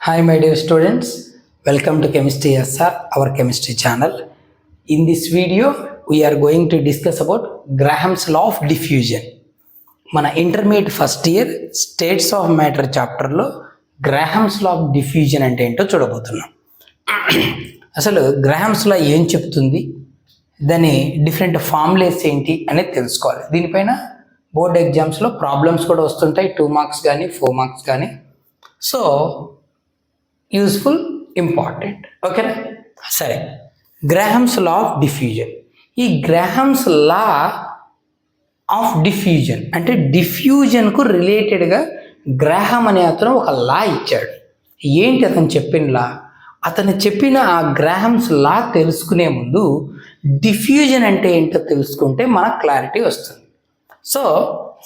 Hi, my dear students. Welcome to Chemistry SR, our chemistry channel. In this video, we are going to discuss about Graham's law of diffusion. మన intermediate first year states of matter చాప్టర్లో గ్రాహమ్స్ law of diffusion అంటే ఏంటో చూడబోతున్నాం. అసలు గ్రాహమ్స్ లా ఏం చెప్తుంది, దాని different ఫార్ములేస్ ఏంటి అనేది తెలుసుకోవాలి. దీనిపైన బోర్డ్ ఎగ్జామ్స్లో ప్రాబ్లమ్స్ కూడా వస్తుంటాయి, 2 మార్క్స్ కానీ 4 మార్క్స్ కానీ. So useful, important. ఓకేనా? సరే, గ్రాహమ్స్ లా ఆఫ్ డిఫ్యూజన్. ఈ గ్రాహమ్స్ లా ఆఫ్ డిఫ్యూజన్ అంటే డిఫ్యూజన్కు రిలేటెడ్గా గ్రాహం అనే అతను ఒక లా ఇచ్చాడు. ఏంటి అతను చెప్పిన లా? అతను చెప్పిన ఆ గ్రాహమ్స్ లా తెలుసుకునే ముందు డిఫ్యూజన్ అంటే ఏంటో తెలుసుకుంటే మనకు క్లారిటీ వస్తుంది. So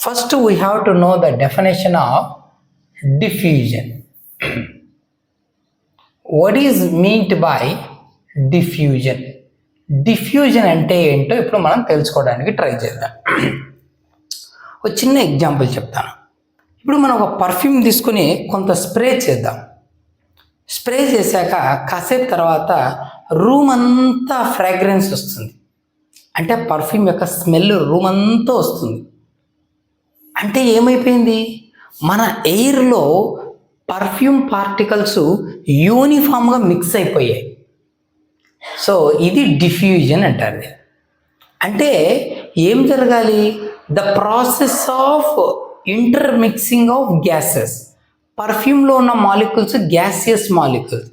first we have to know the definition of diffusion. What is meant by diffusion? Diffusion అంటే ఏంటో ఇప్పుడు మనం తెలుసుకోవడానికి ట్రై చేద్దాం. ఒక చిన్న ఎగ్జాంపుల్ చెప్తాను. ఇప్పుడు మనం ఒక పర్ఫ్యూమ్ తీసుకుని కొంత స్ప్రే చేద్దాం. స్ప్రే చేశాక కాసేపు తర్వాత రూమ్ అంతా ఫ్రాగ్రెన్స్ వస్తుంది. అంటే పర్ఫ్యూమ్ యొక్క స్మెల్ రూమ్ అంతా వస్తుంది. అంటే ఏమైపోయింది? మన ఎయిర్లో పర్ఫ్యూమ్ పార్టికల్స్ యూనిఫామ్గా మిక్స్ అయిపోయాయి. సో ఇది డిఫ్యూజన్ అంటారు. అంటే ఏం జరగాలి? The process of intermixing of gases. పర్ఫ్యూమ్లో ఉన్న molecules gaseous molecules.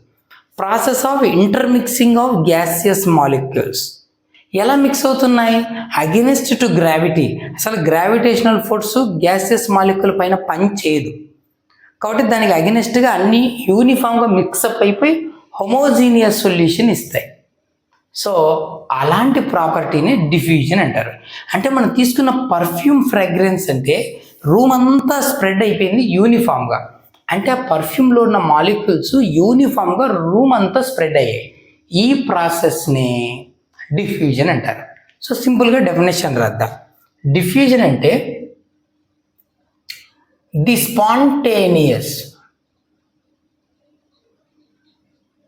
Process of intermixing of gaseous molecules ఎలా మిక్స్ అవుతున్నాయి? Against to gravity. అసలు గ్రావిటేషనల్ ఫోర్స్ గ్యాసియస్ మాలిక్యూల్ పైన పని చేయదు కాబట్టి దానికి అగెనిస్ట్గా అన్నీ యూనిఫామ్గా మిక్సప్ అయిపోయి హోమోజీనియస్ సొల్యూషన్ ఇస్తాయి. సో అలాంటి ప్రాపర్టీని డిఫ్యూజన్ అంటారు. అంటే మనం తీసుకున్న పర్ఫ్యూమ్ ఫ్రాగ్రెన్స్ అంటే రూమ్ అంతా స్ప్రెడ్ అయిపోయింది యూనిఫామ్గా. అంటే ఆ పర్ఫ్యూమ్లో ఉన్న మాలిక్యూల్స్ యూనిఫామ్గా రూమ్ అంతా స్ప్రెడ్ అయ్యాయి. ఈ ప్రాసెస్ని డిఫ్యూజన్ అంటారు. సో సింపుల్గా డెఫినేషన్ రాద్దాం. డిఫ్యూజన్ అంటే ది స్పాంటేనియస్,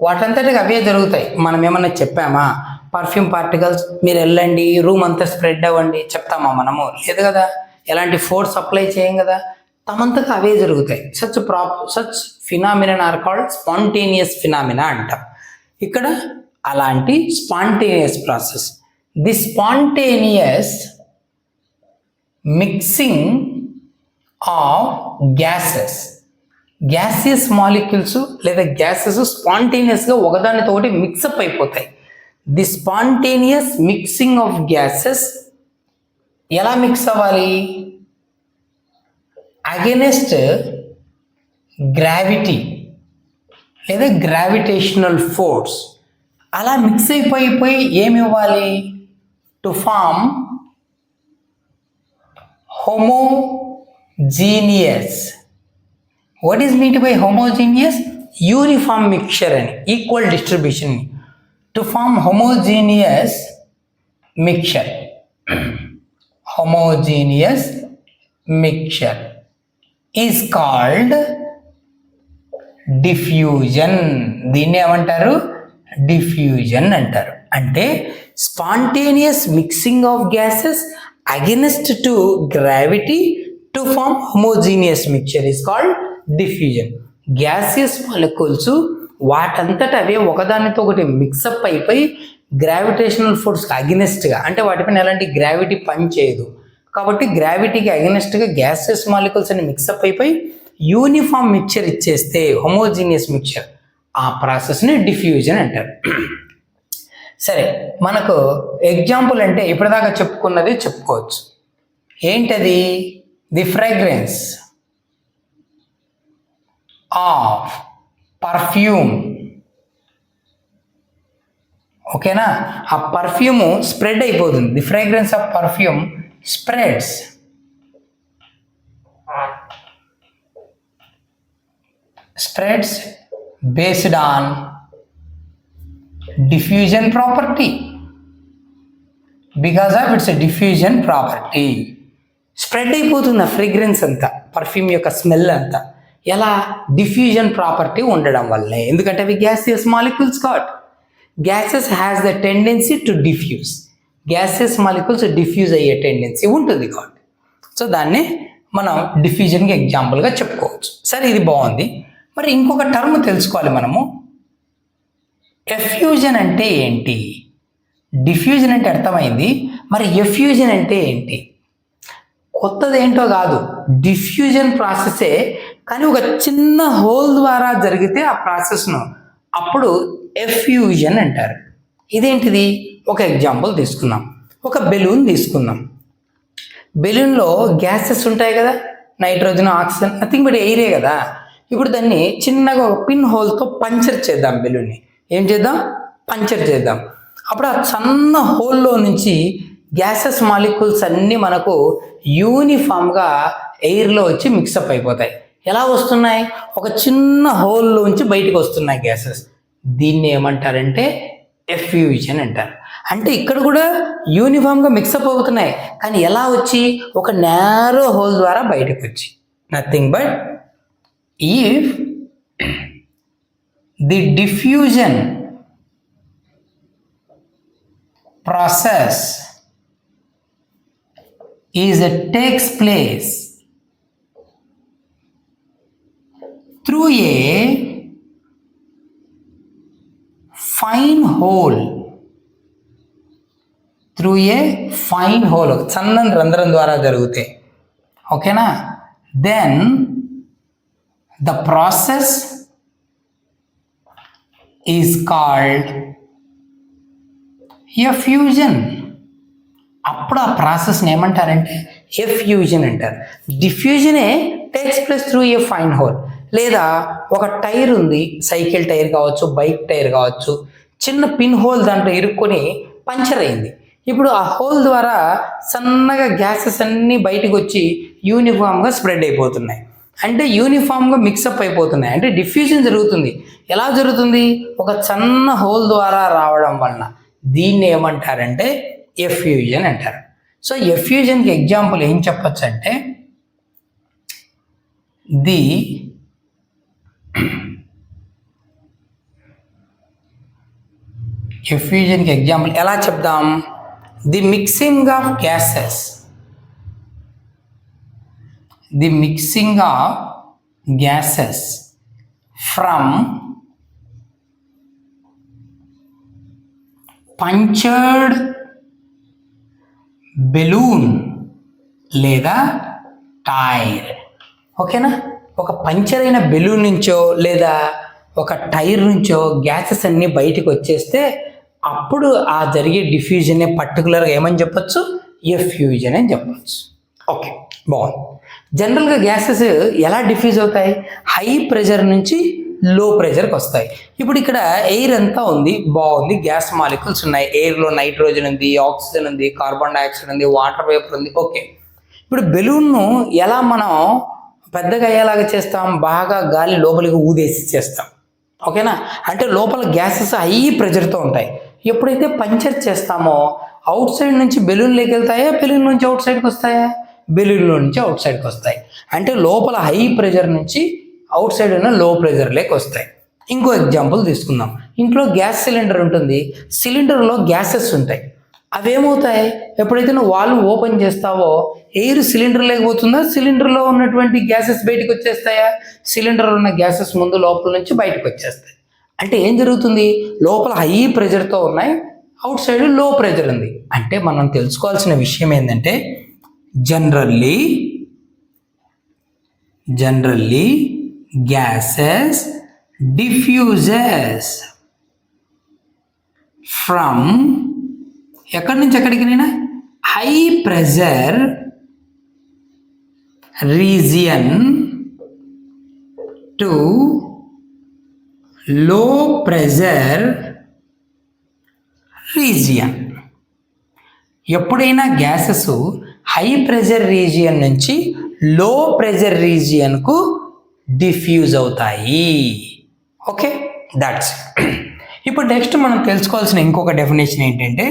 వాటంతటికి అవే జరుగుతాయి. మనం ఏమన్నా చెప్పామా? పర్ఫ్యూమ్ పార్టికల్స్ మీరు వెళ్ళండి, రూమ్ అంతా స్ప్రెడ్ అవ్వండి చెప్తామా? మనము లేదు కదా. ఎలాంటి ఫోర్స్ అప్లై చేయం కదా. తమంతకు అవే జరుగుతాయి. Such phenomena are called spontaneous phenomena అంటాం. ఇక్కడ అలాంటి spontaneous process, the spontaneous mixing of gases. Gaseous molecules లేదా గ్యాసెస్ స్పాంటేనియస్గా ఒకదానితో ఒకటి మిక్సప్ అయిపోతాయి. The spontaneous mixing of gases ఎలా మిక్స్ అవ్వాలి? అగెనెస్ట్ గ్రావిటీ లేదా గ్రావిటేషనల్ ఫోర్స్ అలా మిక్స్ అయిపోయి ఏమి ఇవ్వాలి? To form homogeneous. What is meant by homogeneous? Uniform mixture and equal distribution. To form homogeneous mixture. Homogeneous mixture is called diffusion. దీన్ని ఏమంటారు? Diffusion అంటారు. అంటే spontaneous mixing of gases against to gravity to form homogeneous mixture is called diffusion. Gaseous molecules వాటంతట అవే ఒకదానితో ఒకటి mix-up అయిపోయి gravitational ఫోర్స్కి అగెనిస్ట్గా, అంటే వాటిపైన ఎలాంటి గ్రావిటీ పని చేయదు కాబట్టి గ్రావిటీకి అగెనిస్ట్గా గ్యాసియస్ మాలిక్యూల్స్ అని మిక్సప్ అయిపోయి యూనిఫామ్ మిక్చర్ ఇచ్చేస్తే హోమోజీనియస్ మిక్చర్, ఆ ప్రాసెస్ని డిఫ్యూజన్ అంటారు. సరే, మనకు ఎగ్జాంపుల్ అంటే ఇప్పటిదాకా చెప్పుకున్నది చెప్పుకోవచ్చు. ఏంటది? The fragrance of perfume. ఓకేనా? ఆ పర్ఫ్యూమ్ స్ప్రెడ్ అయిపోతుంది. The fragrance of perfume spreads based on diffusion property. Because of its diffusion property spread అయిపోతుంది ఆ ఫ్రేగ్రెన్స్ అంతా, పర్ఫ్యూమ్ యొక్క స్మెల్ అంతా. ఎలా? డిఫ్యూజన్ ప్రాపర్టీ ఉండడం వల్లే. ఎందుకంటే అవి గ్యాసియస్ మాలిక్యూల్స్ కాబట్టి. Gases has the tendency to diffuse. Gases molecules diffuse అయ్యే టెండెన్సీ ఉంటుంది కాబట్టి. సో దాన్ని మనం డిఫ్యూజన్కి ఎగ్జాంపుల్గా చెప్పుకోవచ్చు. సరే, ఇది బాగుంది. మరి ఇంకొక టర్మ్ తెలుసుకోవాలి మనము. ఎఫ్యూజన్ అంటే ఏంటి? డిఫ్యూజన్ అంటే అర్థమైంది, మరి ఎఫ్యూజన్ అంటే ఏంటి? కొత్తది ఏంటో కాదు, డిఫ్యూజన్ ప్రాసెసే, కానీ ఒక చిన్న హోల్ ద్వారా జరిగితే ఆ ప్రాసెస్ను అప్పుడు ఎఫ్యూజన్ అంటారు. ఇదేంటిది? ఒక ఎగ్జాంపుల్ తీసుకుందాం. ఒక బెలూన్ తీసుకుందాం. బెలూన్లో గ్యాసెస్ ఉంటాయి కదా, నైట్రోజన్, ఆక్సిజన్, నథింగ్ బట్ ఎయిరే కదా. ఇప్పుడు దాన్ని చిన్నగా ఒక పిన్ హోల్తో పంచర్ చేద్దాం. బెలూన్ని ఏం చేద్దాం? పంచర్ చేద్దాం. అప్పుడు ఆ సన్న హోల్లో నుంచి గ్యాసెస్ మాలిక్యూల్స్ అన్నీ మనకు యూనిఫామ్గా ఎయిర్లో వచ్చి మిక్సప్ అయిపోతాయి. ఎలా వస్తున్నాయి? ఒక చిన్న హోల్లోంచి బయటకు వస్తున్నాయి గ్యాసెస్. దీన్ని ఏమంటారంటే ఎఫ్యూజన్ అంటారు. అంటే ఇక్కడ కూడా యూనిఫామ్గా మిక్సప్ అవుతున్నాయి, కానీ ఎలా వచ్చి? ఒక నేరో హోల్ ద్వారా బయటకు వచ్చి. Nothing but if the diffusion process takes place through a fine hole, సన్నని రంధ్రం ద్వారా జరుగుతాయి. ఓకేనా? Then the process is called effusion. అప్పుడు ఆ ప్రాసెస్ని ఏమంటారంటే ఎఫ్యూజన్ అంటారు. డిఫ్యూజనే takes place through a fine hole. లేదా ఒక టైర్ ఉంది, సైకిల్ టైర్ కావచ్చు, బైక్ టైర్ కావచ్చు, చిన్న పిన్ హోల్ దాంట్లో ఇరుక్కొని పంచర్ అయింది. ఇప్పుడు ఆ హోల్ ద్వారా సన్నగా గ్యాసెస్ అన్నీ బయటకు వచ్చి యూనిఫామ్గా స్ప్రెడ్ అయిపోతున్నాయి. అంటే యూనిఫామ్గా మిక్సప్ అయిపోతున్నాయి. అంటే డిఫ్యూజన్ జరుగుతుంది. ఎలా జరుగుతుంది? ఒక సన్న హోల్ ద్వారా రావడం వలన. దీన్ని ఏమంటారంటే ఎఫ్యూజన్ అంటారు. సో ఎఫ్యూజన్కి ఎగ్జాంపుల్ ఏం చెప్పచ్చు అంటే, ఎఫ్యూజన్కి ఎగ్జాంపుల్ ఎలా చెప్దాం? The mixing of gases, from punctured balloon లేదా టైర్. ఓకేనా? ఒక పంచర్ అయిన బెలూన్ నుంచో లేదా ఒక టైర్ నుంచో గ్యాసెస్ అన్నీ బయటకు వచ్చేస్తే అప్పుడు ఆ జరిగే డిఫ్యూజన్ పర్టికులర్గా ఏమని చెప్పొచ్చు? ఎఫ్యూజన్ అని చెప్పచ్చు. ఓకే, బాగుంది. జనరల్గా గ్యాసెస్ ఎలా డిఫ్యూజ్ అవుతాయి? హై ప్రెషర్ నుంచి లో ప్రెషర్కి వస్తాయి. ఇప్పుడు ఇక్కడ ఎయిర్ అంతా ఉంది, బాగుంది, గ్యాస్ మాలిక్యూల్స్ ఉన్నాయి. ఎయిర్లో నైట్రోజన్ ఉంది, ఆక్సిజన్ ఉంది, కార్బన్ డైఆక్సైడ్ ఉంది, వాటర్ వేపర్ ఉంది. ఓకే, ఇప్పుడు బెలూన్ను ఎలా మనం పెద్దగా అయ్యేలాగా చేస్తాం? బాగా గాలి లోపలికి ఊదేసి చేస్తాం. ఓకేనా? అంటే లోపల గ్యాసెస్ హై ప్రెషర్తో ఉంటాయి. ఎప్పుడైతే పంచర్ చేస్తామో అవుట్ సైడ్ నుంచి బెలూన్లోకి వెళ్తాయా, బెలూన్ నుంచి అవుట్ సైడ్కి వస్తాయా? బెలూన్లో నుంచి అవుట్ సైడ్కి వస్తాయి. అంటే లోపల హై ప్రెషర్ నుంచి అవుట్ సైడ్ ఉన్న లో ప్రెషర్ లేక వస్తాయి. ఇంకో ఎగ్జాంపుల్ తీసుకుందాం. ఇంట్లో గ్యాస్ సిలిండర్ ఉంటుంది, సిలిండర్లో గ్యాసెస్ ఉంటాయి. అవేమవుతాయి? ఎప్పుడైతే నువ్వు వాల్వ్ ఓపెన్ చేస్తావో ఎయిర్ సిలిండర్ లేకపోతుందా, సిలిండర్లో ఉన్నటువంటి గ్యాసెస్ బయటకు వచ్చేస్తాయా? సిలిండర్లో ఉన్న గ్యాసెస్ ముందు లోపల నుంచి బయటకు వచ్చేస్తాయి. అంటే ఏం జరుగుతుంది? లోపల హై ప్రెషర్తో ఉన్నాయి, అవుట్ సైడ్ లో ప్రెషర్ ఉంది. అంటే మనం తెలుసుకోవాల్సిన విషయం ఏంటంటే జనరల్లీ gases diffuses from ఎక్కడి నుంచి ఎక్కడికి నైనా హై ప్రెషర్ రీజియన్ టు లో ప్రెషర్ రీజియన్. ఎప్పుడైనా గ్యాసెస్ హై ప్రెషర్ రీజియన్ నుంచి లో ప్రెషర్ రీజియన్కు డిఫ్యూజ్ అవుతాయి. Okay, that's. ఇప్పుడు నెక్స్ట్ మనం తెలుసుకోవాల్సిన ఇంకొక డెఫినేషన్ ఏంటంటే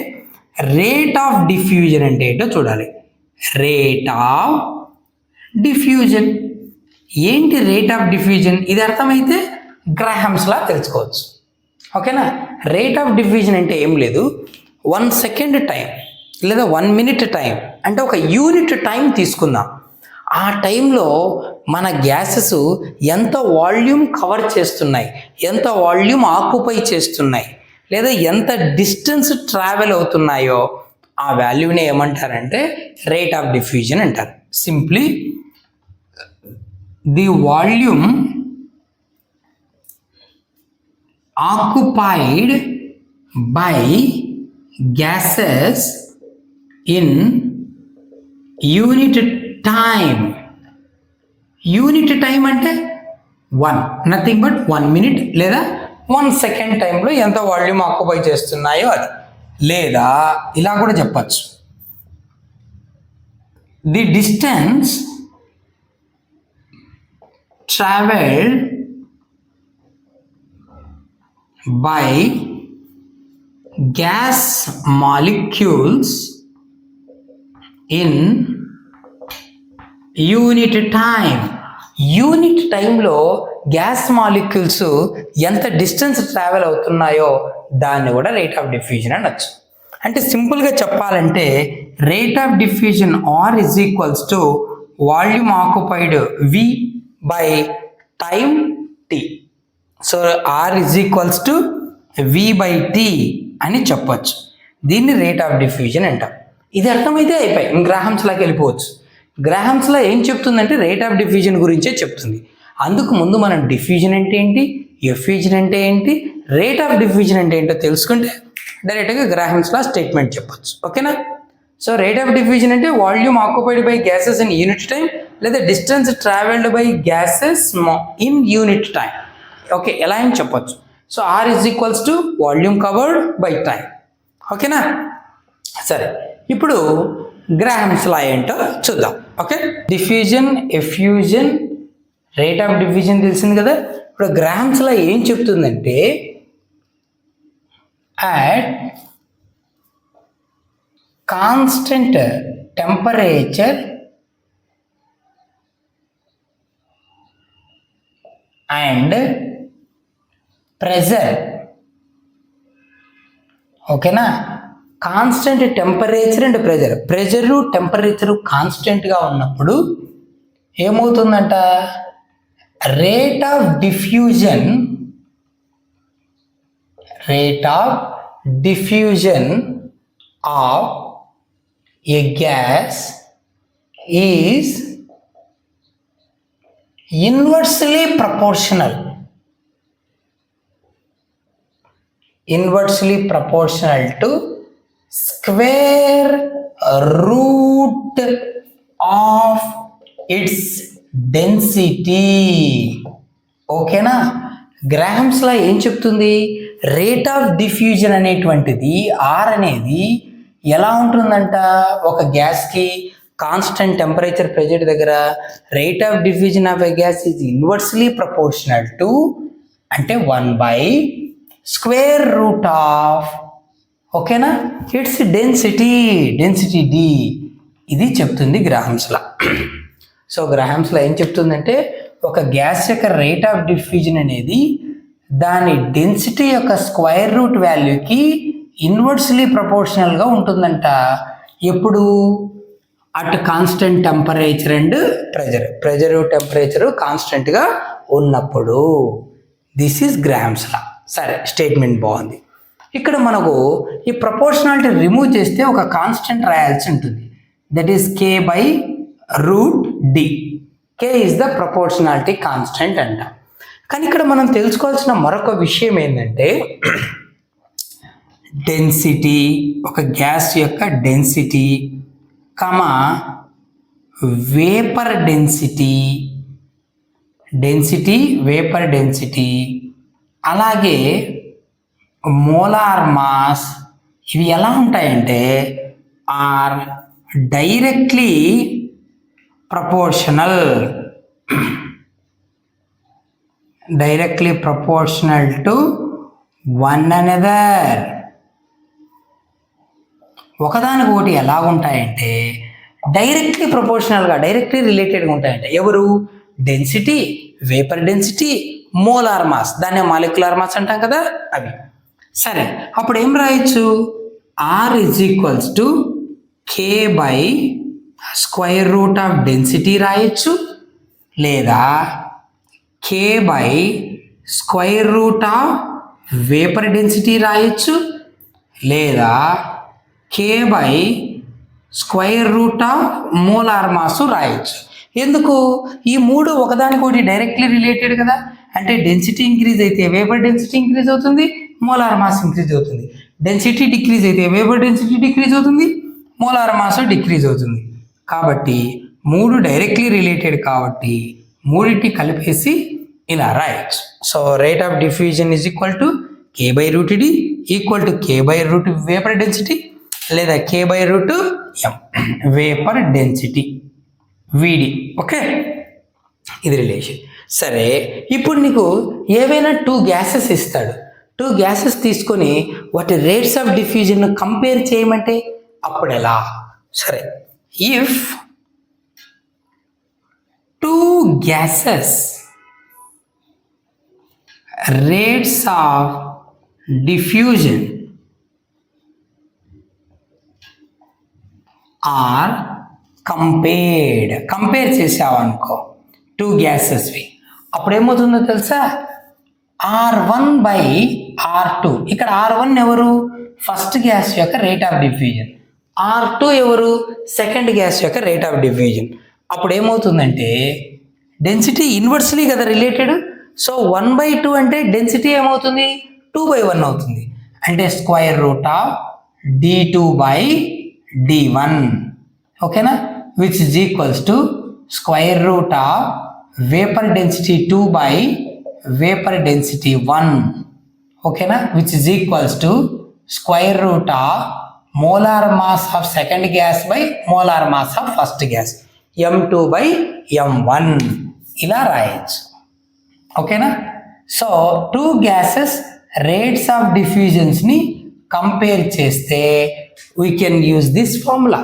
రేట్ ఆఫ్ డిఫ్యూజన్ అంటే ఏంటో చూడాలి. రేట్ ఆఫ్ డిఫ్యూజన్ ఏంటి రేట్ ఆఫ్ డిఫ్యూజన్? ఇది అర్థమైతే గ్రాహమ్స్ లా తెలుసుకోవచ్చు. ఓకేనా? రేట్ ఆఫ్ డిఫ్యూజన్ అంటే ఏం లేదు, 1 సెకండ్ టైం లేదా 1 మినిట్ టైం అంటే ఒక యూనిట్ టైం తీసుకుందాం. ఆ టైంలో మన గ్యాసెస్ ఎంత వాల్యూమ్ కవర్ చేస్తున్నాయి, ఎంత వాల్యూమ్ ఆక్యుపై చేస్తున్నాయి, లేదా ఎంత డిస్టెన్స్ ట్రావెల్ అవుతున్నాయో ఆ వాల్యూని ఏమంటారంటే రేట్ ఆఫ్ డిఫ్యూజన్ అంటారు. Simply the volume occupied by gases in unit time. Unit time అంటే 1, నథింగ్ బట్ 1 మినిట్ లేదా 1 సెకండ్ టైంలో ఎంత వాల్యూమ్ ఆక్యుపై చేస్తున్నాయో అది. లేదా ఇలా కూడా చెప్పచ్చు, the distance travelled by gas molecules in unit time. Unit టైంలో గ్యాస్ మాలిక్యూల్స్ ఎంత డిస్టెన్స్ ట్రావెల్ అవుతున్నాయో దాన్ని కూడా రేట్ ఆఫ్ డిఫ్యూజన్ అనొచ్చు. అంటే సింపుల్గా చెప్పాలంటే rate of diffusion R is equals to volume occupied V by time T. So R is equals to V by T అని చెప్పొచ్చు. దీన్ని రేట్ ఆఫ్ డిఫ్యూజన్ అంటాం. ఇది అర్థమైతే అయిపోయి గ్రాహమ్స్లోకి వెళ్ళిపోవచ్చు. గ్రాహమ్స్లో ఏం చెప్తుందంటే రేట్ ఆఫ్ డిఫ్యూజన్ గురించే చెప్తుంది. అందుకు ముందు మనం డిఫ్యూజన్ అంటే ఏంటి, ఎఫ్యూజన్ అంటే ఏంటి, రేట్ ఆఫ్ డిఫ్యూజన్ అంటే ఏంటో తెలుసుకుంటే డైరెక్ట్గా గ్రాహమ్స్లో స్టేట్మెంట్ చెప్పొచ్చు. ఓకేనా? సో రేట్ ఆఫ్ డిఫ్యూజన్ అంటే volume occupied by gases in unit time లేదా distance travelled by gases in unit time. Okay, ఎలా అని చెప్పొచ్చు. So R is equals to volume covered by time. ఓకేనా? సరే, ఇప్పుడు గ్రాహమ్స్ లా ఏంటో చూద్దాం. Okay, diffusion, effusion, rate of diffusion తెలిసింది కదా. ఇప్పుడు గ్రాహమ్స్ లా ఏం చెప్తుందంటే at constant temperature and pressure. ఓకేనా? Constant temperature and pressure. Pressure temperature కాన్స్టెంట్గా ఉన్నప్పుడు ఏమవుతుందంట, rate of diffusion of a gas is inversely proportional to square root of its density. ఓకేనా? గ్రాహమ్స్లో ఏం చెప్తుంది, రేట్ ఆఫ్ డిఫ్యూజన్ అనేటువంటిది ఆర్ అనేది ఎలా ఉంటుందంట, ఒక గ్యాస్కి కాన్స్టెంట్ టెంపరేచర్ ప్రెజర్ దగ్గర rate of diffusion of a gas is inversely proportional to అంటే 1/√, ఓకేనా, ఇట్స్ డెన్సిటీ డి. ఇది చెప్తుంది గ్రాహమ్స్లా. సో గ్రాహమ్స్లా ఏం చెప్తుందంటే ఒక గ్యాస్ యొక్క రేట్ ఆఫ్ డిఫ్యూజన్ అనేది దాని డెన్సిటీ యొక్క స్క్వేర్ రూట్ వాల్యూకి ఇన్వర్స్లీ ప్రపోర్షనల్గా ఉంటుందంట. ఎప్పుడు? At constant temperature and pressure temperature కాన్స్టెంట్గా ఉన్నప్పుడు. దిస్ ఈజ్ గ్రాహమ్స్ లా. సరే, స్టేట్మెంట్ బాగుంది. ఇక్కడ మనకు ఈ ప్రపోర్షనాలిటీ రిమూవ్ చేస్తే ఒక కాన్స్టెంట్ రాయాల్సి ఉంటుంది, that is k/√d. k is the proportionality constant అంట. కానీ ఇక్కడ మనం తెలుసుకోవాల్సిన మరొక విషయం ఏంటంటే డెన్సిటీ, ఒక గ్యాస్ యొక్క డెన్సిటీ, వేపర్ డెన్సిటీ, అలాగే మోలార్ మాస్, ఇవి ఎలా ఉంటాయంటే are directly proportional to one another. ఒకదానికి ఒకటి ఎలా ఉంటాయంటే డైరెక్ట్లీ రిలేటెడ్గా ఉంటాయంట. ఎవరు? Density, vapour density, molar mass, దాన్ని మాలిక్యులర్ మాస్ అంటాం కదా అవి. సరే, అప్పుడు ఏం రాయొచ్చు? R is equals to K by square root of density రాయొచ్చు, లేదా K by square root of vapour density రాయొచ్చు, లేదా K by square root of molar mass రాయొచ్చు. ఎందుకు? ఈ మూడు ఒకదానికొకటి డైరెక్ట్లీ రిలేటెడ్ కదా. అంటే డెన్సిటీ ఇంక్రీజ్ అయితే వేపర్ డెన్సిటీ ఇంక్రీజ్ అవుతుంది, మోలార్ మాస్ ఇంక్రీజ్ అవుతుంది. డెన్సిటీ డిక్రీజ్ అయితే వేపర్ డెన్సిటీ డిక్రీజ్ అవుతుంది, మోలార్ మాస్ డిక్రీజ్ అవుతుంది. కాబట్టి మూడు డైరెక్ట్లీ రిలేటెడ్ కాబట్టి మూడింటి కలిపేసి ఇలా రాయొచ్చు. So rate of diffusion is equal to K by root D equal to K by root vapour density, లేదా K by root M vapour density విడి. ఓకే, ఇది రిలేషన్. సరే, ఇప్పుడు నీకు ఏవైనా 2 గ్యాసెస్ ఇస్తాడు. 2 గ్యాసెస్ తీసుకొని వాటి రేట్స్ ఆఫ్ డిఫ్యూజన్ కంపేర్ చేయమంటే అప్పుడు ఎలా? సరే, if 2 gases rates of diffusion are compare చేసావనుకో 2 గ్యాసెస్వి, అప్పుడు ఏమవుతుందో తెలుసా? R1 by R2. ఇక్కడ R1 ఎవరు? ఫస్ట్ గ్యాస్ యొక్క రేట్ ఆఫ్ డిఫ్యూజన్. R2 ఎవరు? సెకండ్ గ్యాస్ యొక్క రేట్ ఆఫ్ డిఫ్యూజన్. అప్పుడు ఏమవుతుందంటే డెన్సిటీ ఇన్వర్స్లీ కదా రిలేటెడ్. సో 1/2 అంటే డెన్సిటీ ఏమవుతుంది? 2/1 అవుతుంది. అంటే square root of D2 by D1. ఓకేనా? Which is equals to square root of vapour density 2 by vapour density 1. ఓకేనా? Which is equals to square root of molar mass of second gas by molar mass of first gas M2 by M1. ఇలా రాయొచ్చు. ఓకేనా? So 2 gases rates of డిఫ్యూజన్స్ని compare చేస్తే we can use this formula.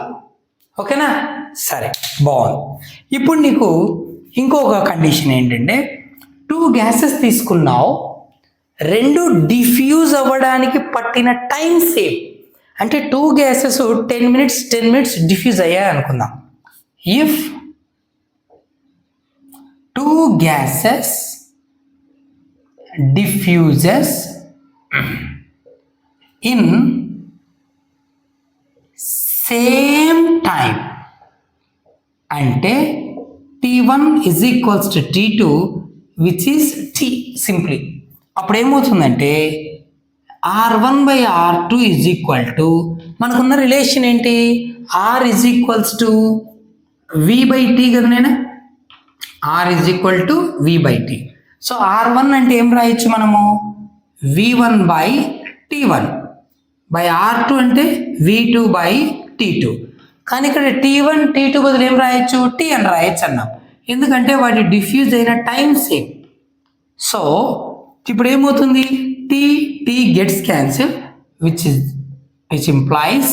ఓకేనా? సరే, బాగుంది. ఇప్పుడు నీకు ఇంకొక కండిషన్ ఏంటంటే 2 గ్యాసెస్ తీసుకున్నావు, 2 డిఫ్యూజ్ అవ్వడానికి పట్టిన టైం సేమ్. అంటే 2 గ్యాసెస్ 10 minutes డిఫ్యూజ్ అయ్యాయి అనుకుందాం. If 2 gases diffuses in same time అంటే T1 is equals to T2 which is T simply. అప్పుడు ఏమవుతుందంటే R1 by R2 is equal to మనకున్న రిలేషన్ ఏంటి? R is equals to V by T కదా నేను. R is equal to V by T. So R1 అంటే ఏం రాయొచ్చు మనము? V1 by T1 by R2 అంటే V2 by T2. కానీ ఇక్కడ T1 T2 బదులు ఏం రాయొచ్చు? T అని రాయొచ్చు అన్నాం. ఎందుకంటే వాటి డిఫ్యూజ్ అయిన టైం సేమ్. సో ఇప్పుడు ఏమవుతుంది? T gets cancel which implies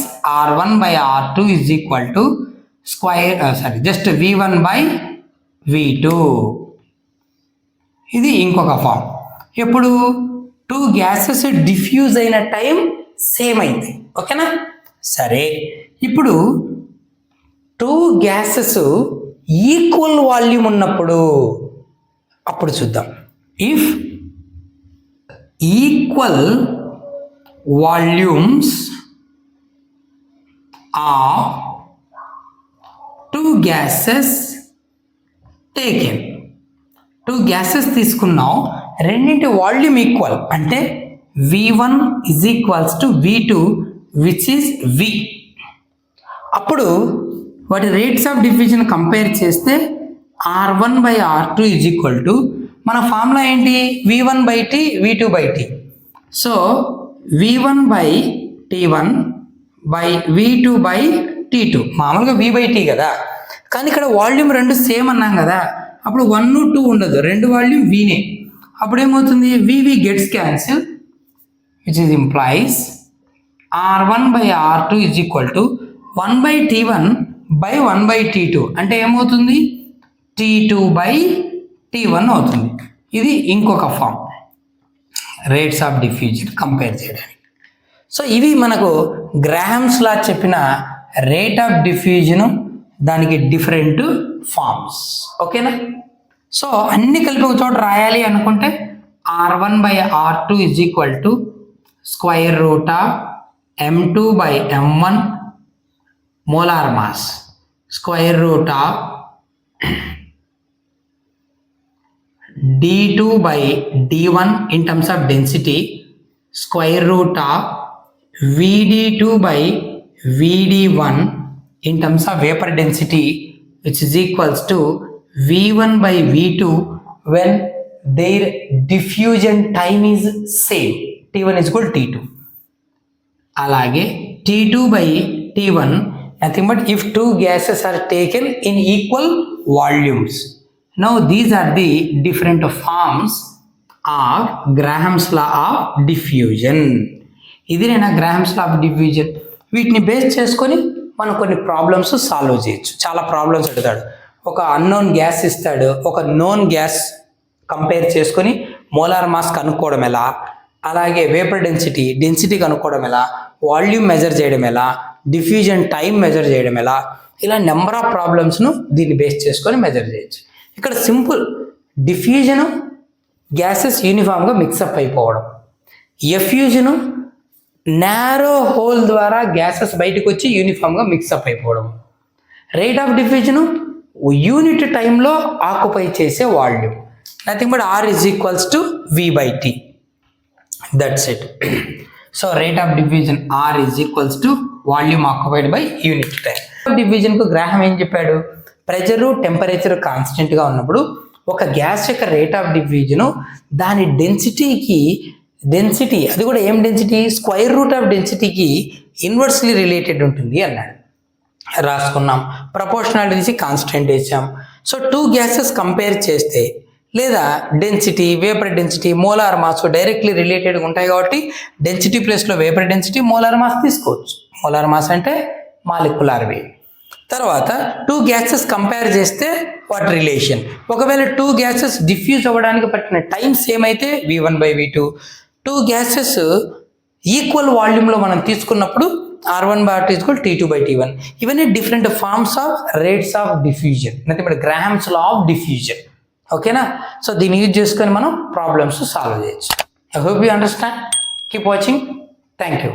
R1 by R2 is equal to just V1 by V2. ఇది ఇంకొక ఫామ్. ఎప్పుడు 2 గ్యాసెస్ డిఫ్యూజ్ అయిన టైం సేమ్ అయింది. ఓకేనా? సరే, ఇప్పుడు 2 గ్యాసెస్ ఈక్వల్ వాల్యూమ్ ఉన్నప్పుడు అప్పుడు చూద్దాం. If equal volumes of 2 gases taken, 2 gases తీసుకున్నాం, రెండింటి వాల్యూమ్ ఈక్వల్ అంటే V1 is equals to V2 which is V. అప్పుడు వాటి రేట్స్ ఆఫ్ డిఫ్యూజన్ కంపేర్ చేస్తే R1 by R2 is equal to మన ఫార్ములా ఏంటి? V1 by T V2 by T. So V1 by T1 by V2 by T2. మామూలుగా V by T కదా, కానీ ఇక్కడ volume రెండు సేమ్ అన్నాం కదా. అప్పుడు 1 2 ఉండదు, రెండు వాల్యూమ్ వీనే. అప్పుడు ఏమవుతుంది? VV gets cancel which is implies R1 by R2 is equal to 1 by T1 by 1 by T2. అంటే ఏమవుతుంది? T2 by T1 అవుతుంది. ఇది ఇంకొక form rates of diffusion compare చేయడానికి. సో ఇవి మనకు గ్రాహమ్స్ లా చెప్పిన రేట్ ఆఫ్ డిఫ్యూజన్ దానికి డిఫరెంట్ ఫార్మ్స్. ఓకేనా? సో అన్ని కలిపి ఒక చోట రాయాలి అనుకుంటే R1/R2 is equal to square root of M2/M1 molar mass square root of D2/D1 in terms of density square root of VD2/VD1 in terms of vapor density, which is equals to V1/V2 when their diffusion time is same. T1 is equal to T2. అలాగే T2/T1 nothing but if two gases are taken in equal volumes. Now these are the different forms of Graham's law of diffusion. ఇది నేను గ్రాహమ్స్ law of diffusion. వీటిని base చేసుకొని మనం కొన్ని problems solve చేయొచ్చు. చాలా problems అడుగుతాడు. ఒక అన్నోన్ గ్యాస్ ఇస్తాడు, ఒక నోన్ గ్యాస్ కంపేర్ చేసుకొని మోలార్ మాస్ కనుక్కోవడం ఎలా, అలాగే వేపర్ డెన్సిటీ కనుక్కోవడం ఎలా, వాల్యూమ్ మెజర్ చేయడం ఎలా, డిఫ్యూజన్ టైం మెజర్ చేయడం ఎలా, ఇలా నెంబర్ ఆఫ్ ప్రాబ్లమ్స్ను దీన్ని బేస్ చేసుకొని మెజర్ చేయొచ్చు. ఇక్కడ సింపుల్ డిఫ్యూజను గ్యాసెస్ యూనిఫామ్గా మిక్సప్ అయిపోవడం, ఎఫ్యూజను నారో హోల్ ద్వారా గ్యాసెస్ బయటకు వచ్చి యూనిఫామ్గా మిక్సప్ అయిపోవడం, రేట్ ఆఫ్ డిఫ్యూజను యూనిట్ టైంలో ఆక్యుపై చేసే volume. Nothing but R is equals to V/T. That's it. So rate of diffusion R is equals to volume occupied by unit time. డిఫ్యూజన్కు Graham ఏం చెప్పాడు? Pressure temperature కాన్స్టెంట్గా ఉన్నప్పుడు ఒక gas యొక్క rate of డిఫ్యూజను దాని డెన్సిటీ అది కూడా ఏం డెన్సిటీ? స్క్వైర్ రూట్ ఆఫ్ డెన్సిటీకి ఇన్వర్స్లీ రిలేటెడ్ ఉంటుంది అన్నాడు. రాసుకున్నాం. ప్రపోర్షనాలిటీ తీసి కాన్స్టెంట్ వేసాం. సో టూ గ్యాసెస్ కంపేర్ చేస్తే లేదా density, vapour density, molar mass directly రిలేటెడ్గా ఉంటాయి కాబట్టి డెన్సిటీ ప్లేస్లో వేపర్ డెన్సిటీ, మోలార్ మాస్ తీసుకోవచ్చు. మోలార్ మాస్ అంటే మాలిక్యులర్ వెయిట్. తర్వాత టూ గ్యాసెస్ కంపేర్ చేస్తే వాటి రిలేషన్. ఒకవేళ టూ గ్యాసెస్ డిఫ్యూజ్ అవ్వడానికి పట్టిన టైం సేమ్ అయితే V1/V2. టూ గ్యాసెస్ ఈక్వల్ వాల్యూమ్లో మనం తీసుకున్నప్పుడు R1/R2 ఈజ్ ఈక్వల్ T2/T1. ఇవన్నీ different forms of rates of diffusion, అంటే గ్రాహమ్స్ లా ఆఫ్ డిఫ్యూజన్. ఓకేనా? సో దీన్ని యూజ్ చేసుకొని మనం ప్రాబ్లమ్స్ సాల్వ్ చేయొచ్చు. I hope you understand. Keep watching. Thank you.